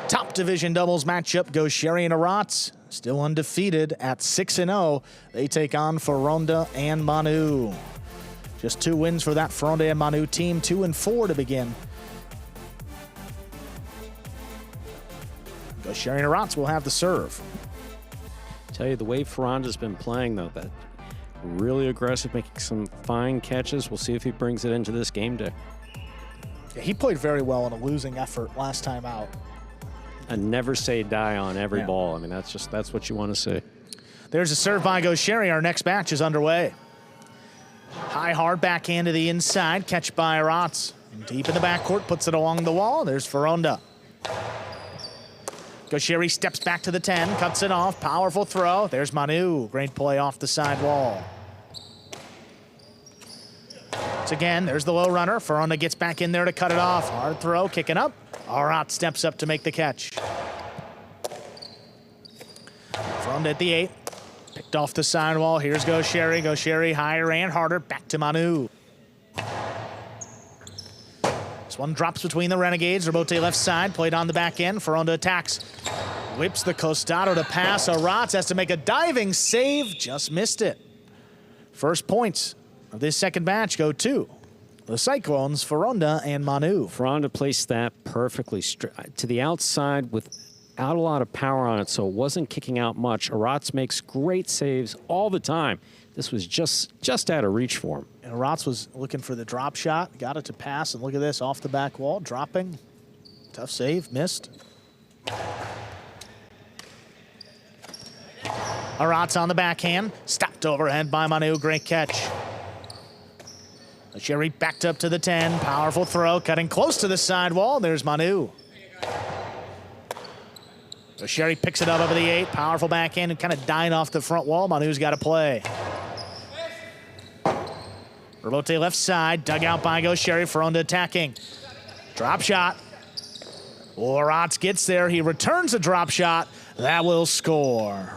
Top division doubles matchup, Goixerri and Aratz'S, still undefeated at 6-0. They take on Foronda and Manu. Just 2 wins for that Foronda and Manu team, 2-4 to begin. Goixerri and Aratz'S will have the serve. Tell you, the way Foronda's been playing, though, that really aggressive, making some fine catches. We'll see if he brings it into this game day. Yeah, he played very well in a losing effort last time out. And never say die on every ball. I mean, that's what you want to see. There's a serve by Goixerri. Our next match is underway. High, hard backhand to the inside. Catch by Aratz'S. Deep in the backcourt, puts it along the wall. There's Foronda. Goixerri steps back to the 10, cuts it off. Powerful throw. There's Manu. Great play off the side wall. Once again, there's the low runner. Foronda gets back in there to cut it off. Hard throw, kicking up. Aratz'S steps up to make the catch. Foronda at the 8. Picked off the sidewall. Here's Goixerri. Goixerri higher and harder. Back to Manu. This one drops between the Renegades. Rebote left side. Played on the back end. Foronda attacks. Whips the costado to pass. Aratz'S has to make a diving save. Just missed it. First points of this second match go to the Cyclones, Foronda, and Manu. Foronda placed that perfectly to the outside without a lot of power on it, so it wasn't kicking out much. Aratz'S makes great saves all the time. This was just out of reach for him. And Aratz'S was looking for the drop shot, got it to pass, and look at this, off the back wall, dropping. Tough save, missed. Aratz'S on the backhand, stopped overhead by Manu, great catch. Goixerri backed up to the 10, powerful throw, cutting close to the sidewall. There's Manu. Goixerri picks it up over the 8, powerful backhand, and kind of died off the front wall. Manu's got to play. Rebote left side, dug out by Goixerri. Foronda attacking. Drop shot. Aratz'S gets there. He returns a drop shot. That will score.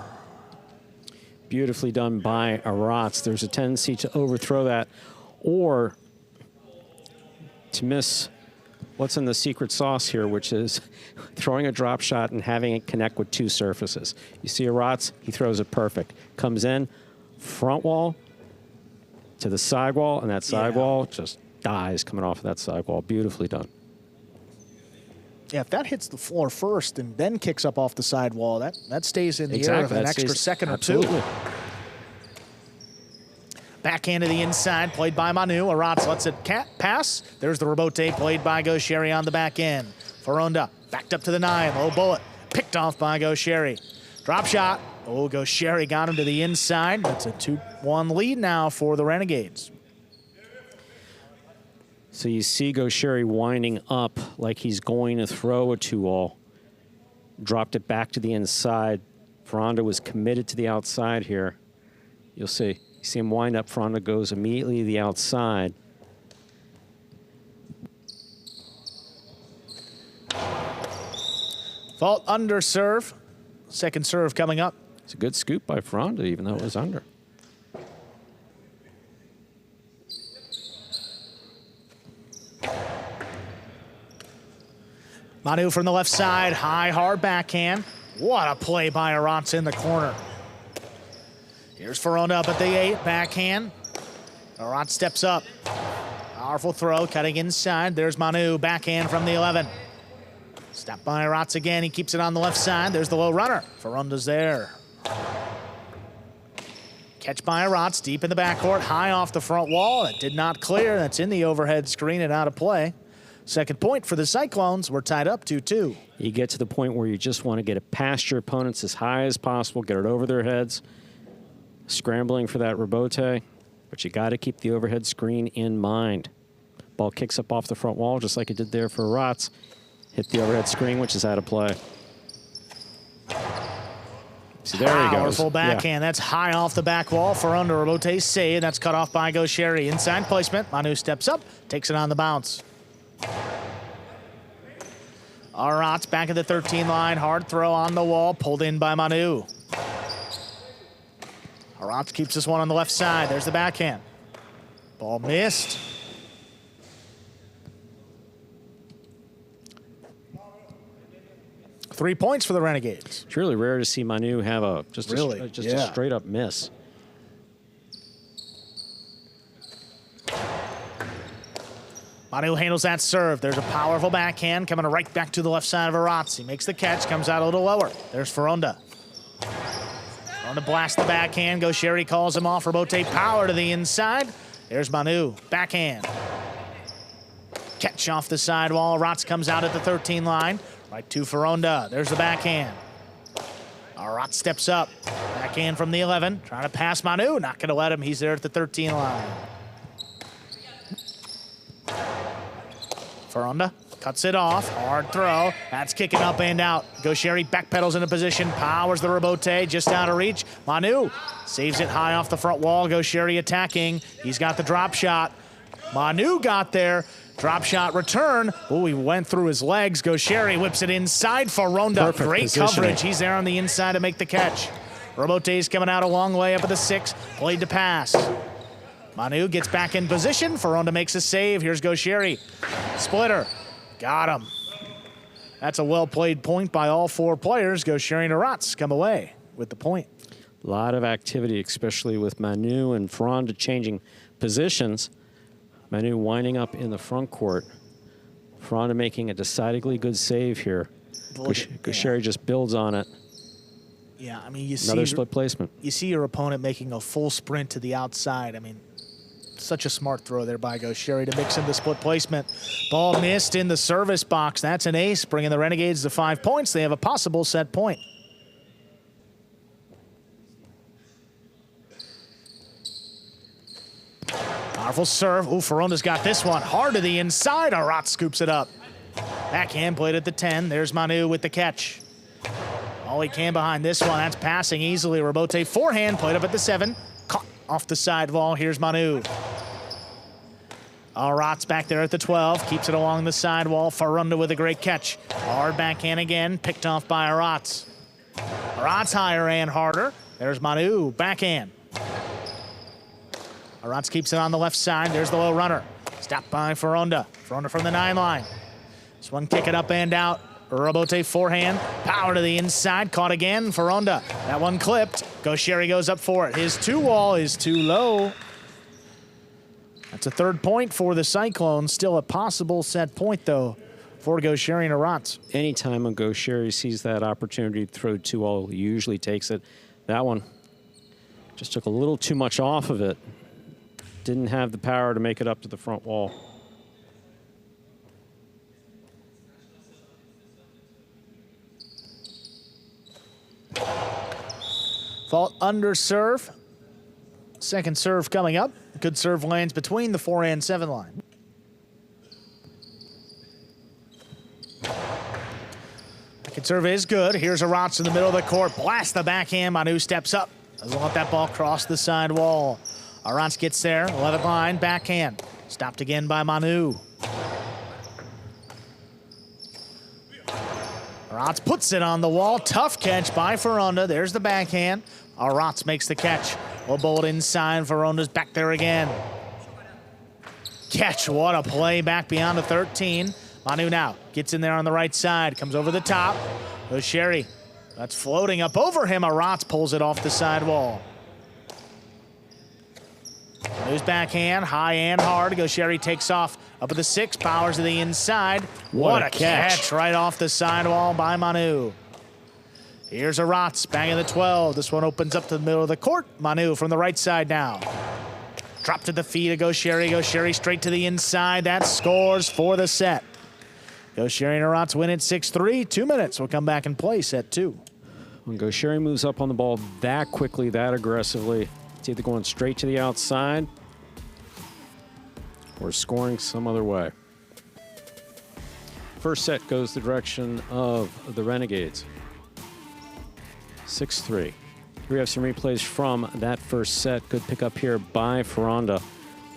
Beautifully done by Aratz'S. There's a tendency to overthrow that or to miss what's in the secret sauce here, which is throwing a drop shot and having it connect with 2 surfaces. You see Aratz'S, he throws it perfect. Comes in, front wall to the sidewall, and that sidewall just dies coming off of that sidewall. Beautifully done. Yeah, if that hits the floor first and then kicks up off the sidewall, that stays in the air for an extra second or 2. Backhand to the inside, played by Manu. Aratz'S lets it pass. There's the rebote, played by Goixerri on the back end. Foronda backed up to the 9, low bullet, picked off by Goixerri. Drop shot. Oh, Goixerri got him to the inside. That's a 2-1 lead now for the Renegades. So you see Goixerri winding up like he's going to throw a 2-all. Dropped it back to the inside. Foronda was committed to the outside here. You'll see. You see him wind up. Foronda goes immediately to the outside. Fault under serve. Second serve coming up. It's a good scoop by Foronda, even though it was under. Manu from the left side, high, hard backhand. What a play by Aratz'S in the corner. Here's Foronda up at the 8, backhand. Aratz'S steps up. Powerful throw, cutting inside. There's Manu, backhand from the 11. Stopped by Aratz'S again. He keeps it on the left side. There's the low runner. Foronda's there. Catch by Aratz'S deep in the backcourt, high off the front wall. That did not clear. That's in the overhead screen and out of play. Second point for the Cyclones. We're tied up 2-2. You get to the point where you just want to get it past your opponents as high as possible, get it over their heads, scrambling for that rebote, but you got to keep the overhead screen in mind. Ball kicks up off the front wall just like it did there for Aratz'S. Hit the overhead screen, which is out of play. So there he goes. Powerful backhand. That's high off the back wall. Foronda, rebote save. That's cut off by Goixerri. Inside placement. Manu steps up, takes it on the bounce. Aratz'S back at the 13 line. Hard throw on the wall. Pulled in by Manu. Aratz'S keeps this one on the left side. There's the backhand. Ball missed. 3 points for the Renegades. It's really rare to see Manu have a straight up miss. Manu handles that serve. There's a powerful backhand coming right back to the left side of Aratz'S. He makes the catch, comes out a little lower. There's Foronda. Foronda blasts the backhand. Goixerri calls him off. Rebote power to the inside. There's Manu. Backhand. Catch off the sidewall. Aratz'S comes out at the 13 line. Right to Foronda. There's the backhand. Aratz'S steps up. Backhand from the 11. Trying to pass Manu. Not going to let him. He's there at the 13 line. Foronda cuts it off. Hard throw. That's kicking up and out. Goixerri backpedals into position. Powers the rebote. Just out of reach. Manu saves it high off the front wall. Goixerri attacking. He's got the drop shot. Manu got there. Drop shot return. Oh, he went through his legs. Goixerri whips it inside. Foronda. Perfect Great positioning. coverage. He's there on the inside to make the catch. Rebote's coming out a long way up at the 6. Played to pass. Manu gets back in position. Foronda makes a save. Here's Goixerri. Splitter. Got him. That's a well-played point by all 4 players. Goixerri and Aratz'S come away with the point. A lot of activity, especially with Manu and Foronda changing positions. Manu winding up in the front court. Foronda making a decidedly good save here. Goixerri just builds on it. Yeah, I mean, you see Another split placement. You see your opponent making a full sprint to the outside. I mean, such a smart throw there by Goixerri to mix in the split placement. Ball missed in the service box. That's an ace, bringing the Renegades to 5 points. They have a possible set point. Powerful serve. Ooh, Foronda's got this one. Hard to the inside. Aratz'S scoops it up. Backhand played at the 10. There's Manu with the catch. All he can behind this one. That's passing easily. Rebote forehand played up at the 7. Caught off the sidewall. Here's Manu. Aratz'S back there at the 12. Keeps it along the sidewall. Foronda with a great catch. Hard backhand again. Picked off by Aratz'S. Aratz'S higher and harder. There's Manu. Backhand. Aratz'S keeps it on the left side. There's the low runner. Stopped by Foronda. Foronda from the 9 line. This one kick it up and out. Rebote forehand. Power to the inside. Caught again. Foronda. That one clipped. Goixerri goes up for it. His 2-wall is too low. That's a 3rd point for the Cyclones. Still a possible set point, though, for Goixerri and Aratz'S. Anytime a Goixerri sees that opportunity to throw 2-all, he usually takes it. That one just took a little too much off of it. Didn't have the power to make it up to the front wall. Fault under serve. Second serve coming up. Good serve lands between the 4 and 7 line. Second serve is good. Here's Aratz'S in the middle of the court. Blast the backhand. Manu steps up. Doesn't let that ball cross the side wall. Aratz'S gets there. 11th line. Backhand. Stopped again by Manu. Aratz'S puts it on the wall. Tough catch by Foronda. There's the backhand. Aratz'S makes the catch. We'll bowl it inside. Foronda's back there again. Catch. What a play back beyond the 13. Manu now gets in there on the right side. Comes over the top. Goixerri. That's floating up over him. Aratz'S pulls it off the side wall. Manu's backhand. High and hard. Goixerri takes off. Up at the 6. Powers to the inside. What a catch right off the sidewall by Manu. Here's Aratz'S banging the 12. This one opens up to the middle of the court. Manu from the right side now. Drop to the feet of Goixerri. Goixerri straight to the inside. That scores for the set. Goixerri and Aratz'S win it 6-3. 2 minutes. We'll come back and play set 2. When Goixerri moves up on the ball that quickly, that aggressively, it's either going straight to the outside or scoring some other way. First set goes the direction of the Renegades. 6-3. Here we have some replays from that first set. Good pickup here by Foronda.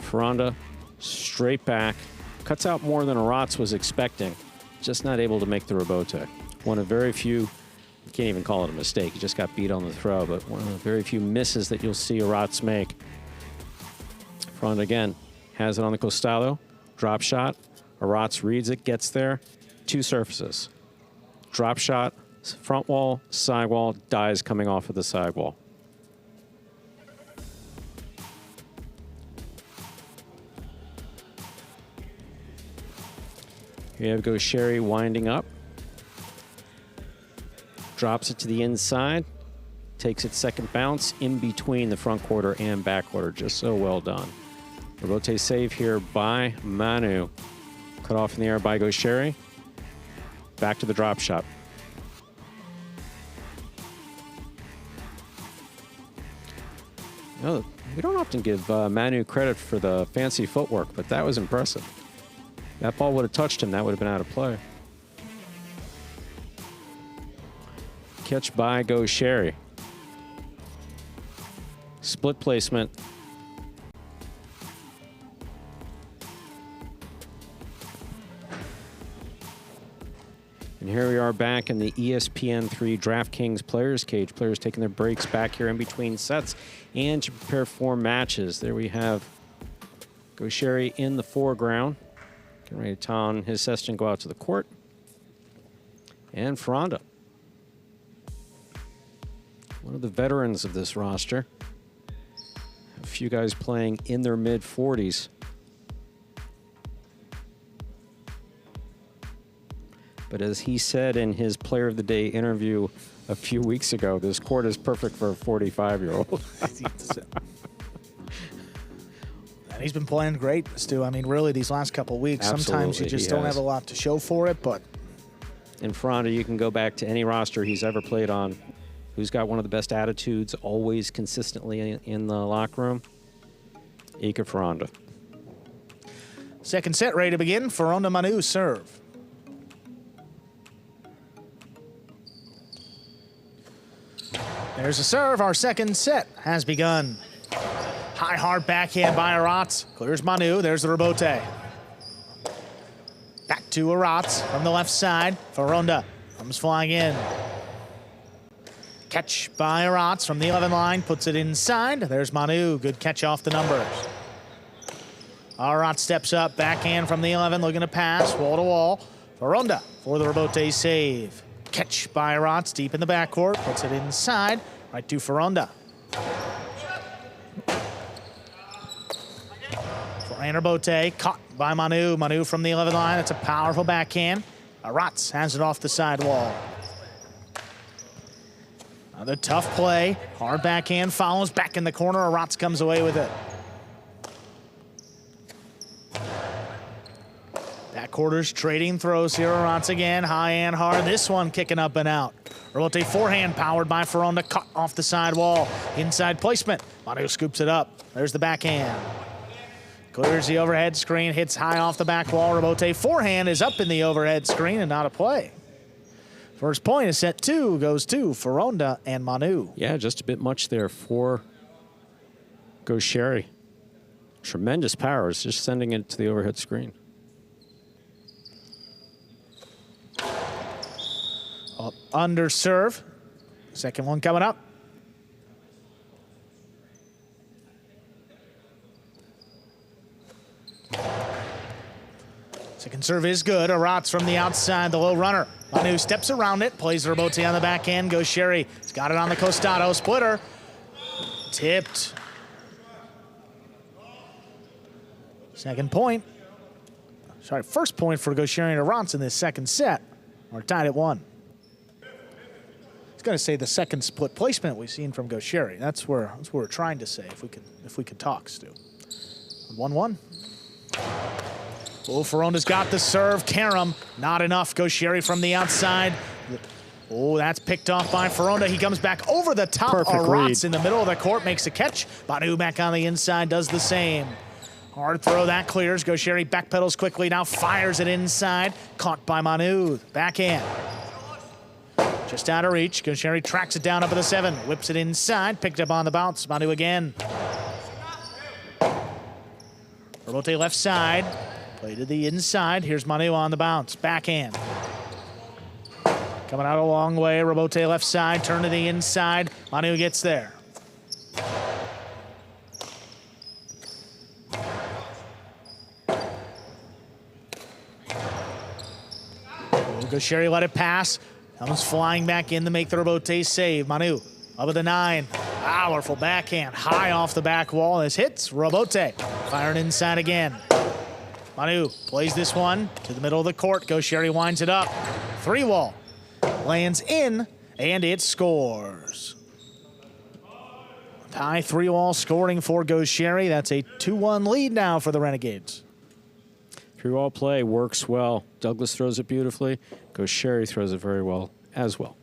Foronda straight back. Cuts out more than Aratz'S was expecting. Just not able to make the rebote. One of very few, you can't even call it a mistake. He just got beat on the throw, but one of the very few misses that you'll see Aratz'S make. Foronda again has it on the costado. Drop shot. Aratz'S reads it, gets there. 2 surfaces. Drop shot, Front wall, side wall, dies coming off of the side wall. Here you have Goixerri winding up. Drops it to the inside. Takes its second bounce in between the front quarter and back quarter. Just so well done. Rebote save here by Manu. Cut off in the air by Goixerri. Back to the drop shot. Oh, we don't often give Manu credit for the fancy footwork, but that was impressive. That ball would have touched him. That would have been out of play. Catch by Goixerri. Split placement. And here we are back in the ESPN3 DraftKings Players Cage. Players taking their breaks back here in between sets and to prepare for matches. There we have Goixerri in the foreground. Getting ready to ton his ceston and go out to the court. And Foronda, one of the veterans of this roster. A few guys playing in their mid-40s. But as he said in his Player of the Day interview a few weeks ago, this court is perfect for a 45-year-old. And he's been playing great, Stu. I mean, really, these last couple of weeks, sometimes you just don't have a lot to show for it, but... In Foronda, you can go back to any roster he's ever played on, who's got one of the best attitudes, always consistently in the locker room. Ika Foronda. Second set ready to begin. Foronda Manu serve. There's a serve. Our second set has begun. High, hard backhand by Aratz'S. Clears Manu. There's the rebote. Back to Aratz'S from the left side. Foronda comes flying in. Catch by Aratz'S from the 11 line. Puts it inside. There's Manu. Good catch off the numbers. Aratz'S steps up. Backhand from the 11. Looking to pass. Wall to wall. Foronda for the rebote save. Catch by Aratz'S deep in the backcourt. Puts it inside. Right to Foronda. And rebote caught by Manu. Manu from the 11 line. It's a powerful backhand. Aratz'S has it off the sidewall. Another tough play. Hard backhand follows back in the corner. Aratz'S comes away with it. Backcourters trading throws here. Aratz'S again. High and hard. This one kicking up and out. Rebote forehand powered by Foronda. Cut off the sidewall. Inside placement. Manu scoops it up. There's the backhand. Clears the overhead screen, hits high off the back wall. Rebote forehand is up in the overhead screen and not a play. First point of set two goes to Foronda and Manu. Yeah, just a bit much there for Goixerri. Tremendous power. It's just sending it to the overhead screen. Up under serve. Second one coming up. Second serve is good. Aratz'S from the outside, the low runner. Manu steps around it, plays the rebote on the backhand. Goixerri has got it on the costado. Splitter. Tipped. Second point. Sorry, first point for Goixerri and Aratz'S in this second set. We're tied at 1. I was going to say the second split placement we've seen from Goixerri. That's what we're trying to say, if we could talk, Stu. 1-1. Oh, Foronda's got the serve. Karam, not enough. Goixerri from the outside. Oh, that's picked off by Foronda. He comes back over the top. Aratz'S in the middle of the court makes a catch. Manu back on the inside does the same. Hard throw, that clears. Goixerri backpedals quickly, now fires it inside. Caught by Manu. Backhand. Just out of reach. Goixerri tracks it down up at the 7. Whips it inside. Picked up on the bounce. Manu again. Rebote left side. Play to the inside. Here's Manu on the bounce. Backhand. Coming out a long way. Rebote left side. Turn to the inside. Manu gets there. Goixerri let it pass. Comes flying back in to make the rebote save. Manu up at the 9. Powerful backhand, high off the back wall. This hits rebote. Firing inside again. Manu plays this one to the middle of the court. Goixerri winds it up. 3-wall. Lands in, and it scores. High 3-wall scoring for Goixerri. That's a 2-1 lead now for the Renegades. 3-wall play works well. Douglas throws it beautifully. Goixerri throws it very well as well.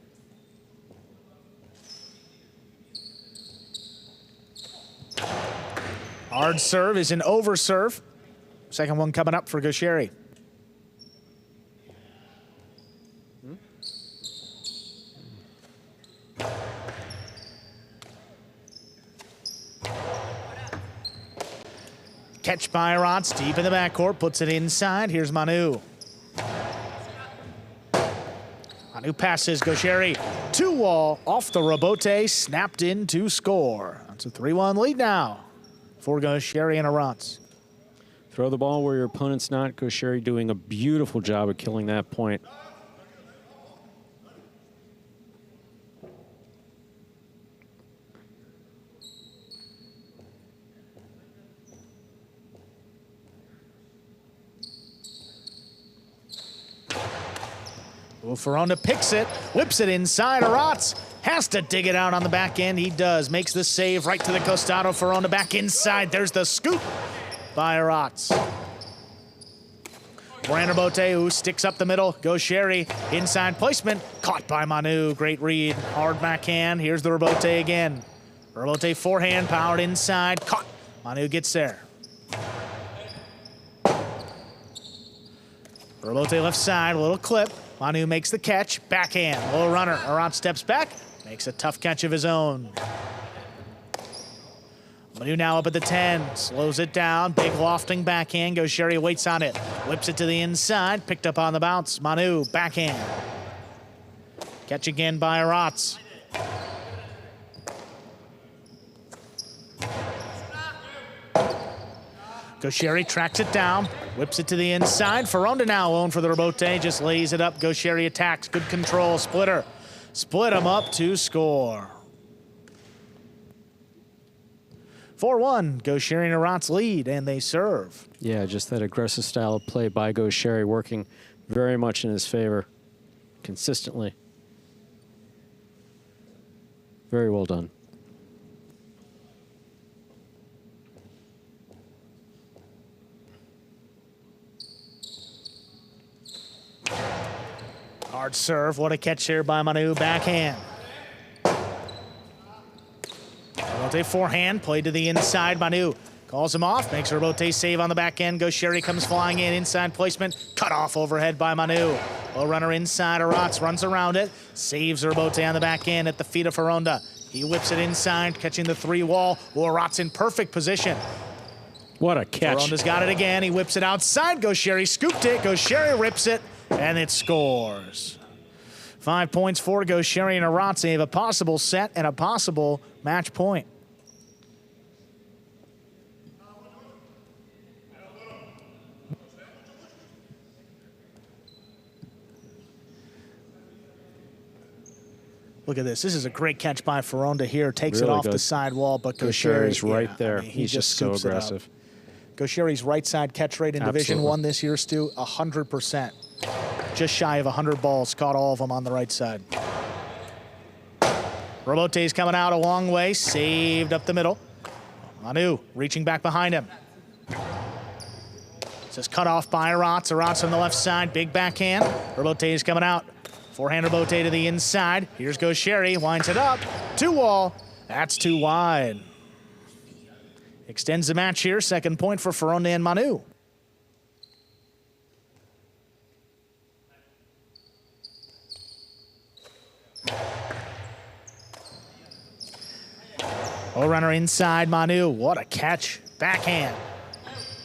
Hard serve is an over serve. Second one coming up for Goixerri. Catch by Aratz'S deep in the backcourt, puts it inside. Here's Manu. Manu passes Goixerri. 2-wall off the rebote, snapped in to score. That's a 3-1 lead now for Goixerri and Aratz'S. Throw the ball where your opponent's not. Goixerri doing a beautiful job of killing that point. Well, Foronda picks it, whips it inside. Aratz'S has to dig it out on the back end. He does. Makes the save right to the costado. Foronda back inside. There's the scoop by Aratz'S. Rebote, who sticks up the middle. Goixerri, inside placement. Caught by Manu. Great read. Hard backhand. Here's the rebote again. Rebote forehand, powered inside. Caught. Manu gets there. Rebote left side, a little clip. Manu makes the catch, backhand, little runner. Aratz'S steps back, makes a tough catch of his own. Manu now up at the 10, slows it down, big lofting backhand. Goixerri waits on it, whips it to the inside, picked up on the bounce. Manu, backhand. Catch again by Aratz'S. Goixerri tracks it down, whips it to the inside. Foronda now alone for the rebote, just lays it up. Goixerri attacks, good control, splitter. Split him up to score. 4-1, Goixerri and Aratz'S lead, and they serve. Yeah, just that aggressive style of play by Goixerri working very much in his favor consistently. Very well done. Hard serve, what a catch here by Manu, backhand. Rebote forehand, played to the inside. Manu calls him off, makes a rebote save on the back end. Goixerri comes flying in, inside placement, cut off overhead by Manu. Low runner inside, Aratz'S runs around it, saves rebote on the back end at the feet of Foronda. He whips it inside, catching the 3-wall. Aratz'S in perfect position. What a catch. Foronda's got it again, he whips it outside. Goixerri scooped it, Goixerri rips it, and it scores. 5 points for Goixerri and Aratz'S. They have a possible set and a possible match point. Look at this. This is a great catch by Foronda here. Takes really it off good. the side wall, but Goixerri's right yeah, there. I mean, He's just so aggressive. Goixerri's right side catch rate in Division I this year, Stu, 100%. Just shy of 100 balls, caught all of them on the right side. Rebote's coming out a long way, saved up the middle. Manu reaching back behind him. This is cut off by Aratz'S. Aratz'S on the left side, big backhand. Rebote's coming out. Forehand rebote to the inside. Here's Goixerri, winds it up. 2-wall, that's too wide. Extends the match here, second point for Foronda and Manu. Oh, runner inside, Manu. What a catch. Backhand.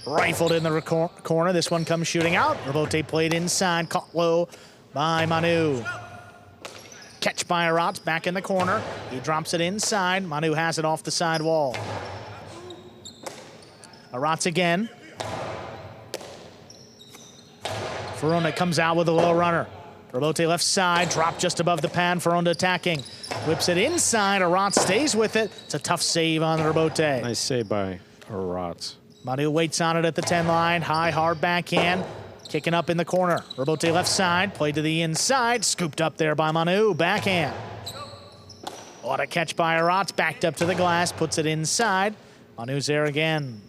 Rifled in the corner. This one comes shooting out. Rebote played inside. Caught low by Manu. Catch by Aratz'S back in the corner. He drops it inside. Manu has it off the side wall. Aratz'S again. Foronda comes out with a low runner. Robote left side, drop just above the pad. Foronda attacking. Whips it inside. Aratz stays with it. It's a tough save on Robote. Nice save by Aratz'S. Manu waits on it at the 10 line. High, hard backhand. Kicking up in the corner. Robote left side, played to the inside. Scooped up there by Manu. Backhand. What a catch by Aratz'S. Backed up to the glass, puts it inside. Manu's there again.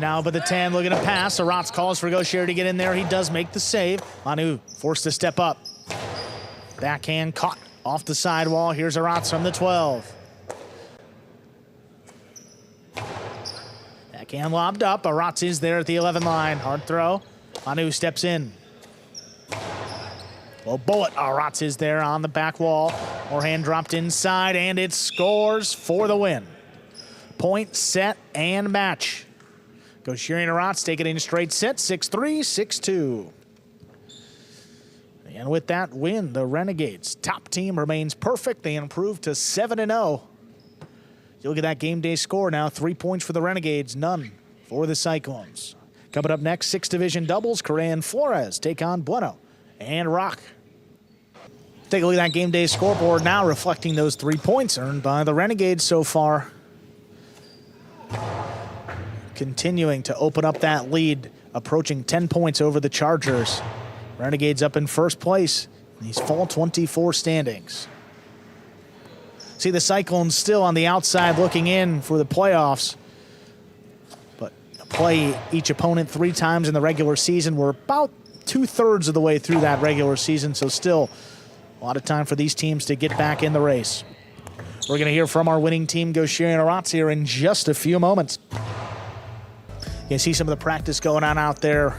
Now up at the 10, looking to pass. Aratz'S calls for Goixerri to get in there. He does make the save. Manu forced to step up. Backhand caught off the sidewall. Here's Aratz'S from the 12. Backhand lobbed up. Aratz'S is there at the 11 line. Hard throw. Manu steps in. Well, bullet. Aratz'S is there on the back wall. Forehand dropped inside, and it scores for the win. Point, set, and match. Goixerri and Aratz'S take it in straight set, 6-3, 6-2. And with that win, the Renegades' top team remains perfect. They improve to 7-0. You look at that game day score now, 3 points for the Renegades, none for the Cyclones. Coming up next, 6 division doubles, Correa and Flores take on Bueno and Rock. Take a look at that game day scoreboard now, reflecting those 3 points earned by the Renegades so far. Continuing to open up that lead, approaching 10 points over the Chargers. Renegades up in first place in these fall 24 standings. See the Cyclones still on the outside looking in for the playoffs. But play each opponent 3 times in the regular season. We're about 2/3 of the way through that regular season, so still a lot of time for these teams to get back in the race. We're going to hear from our winning team, Goixerri and Aratz'S, here in just a few moments. You can see some of the practice going on out there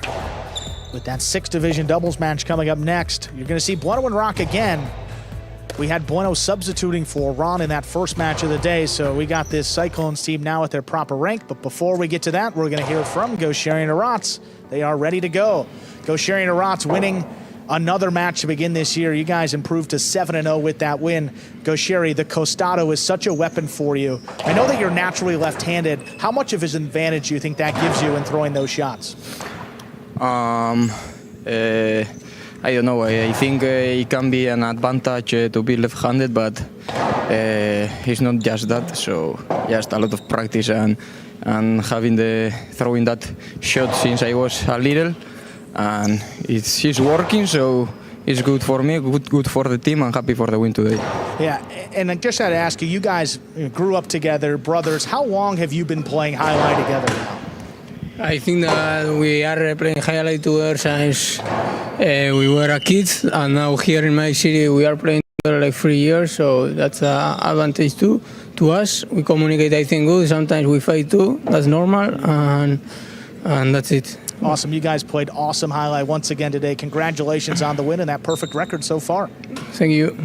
with that 6 division doubles match coming up next. You're going to see Bueno and Rock again. We had Bueno substituting for Ron in that first match of the day, so we got this Cyclones team now at their proper rank. But before we get to that, we're going to hear from Goixerri and Aratz'S. They are ready to go. Goixerri and Aratz'S winning another match to begin this year. You guys improved to 7-0 with that win. Goixerri, the costado is such a weapon for you. I know that you're naturally left-handed. How much of an advantage do you think that gives you in throwing those shots? I don't know. I think it can be an advantage to be left-handed, but it's not just that. So just a lot of practice and having throwing that shot since I was a little. And it's working, so it's good for me, good for the team. I'm happy for the win today. Yeah, and I just had to ask you, you guys grew up together, brothers. How long have you been playing Jai-Alai together now? I think that we are playing Jai-Alai together since we were kids, and now here in Magic City we are playing together like 3 years, so that's an advantage too to us. We communicate, I think, good. Sometimes we fight too. That's normal, and that's it. Awesome. You guys played awesome Jai-Alai once again today. Congratulations on the win and that perfect record so far. Thank you.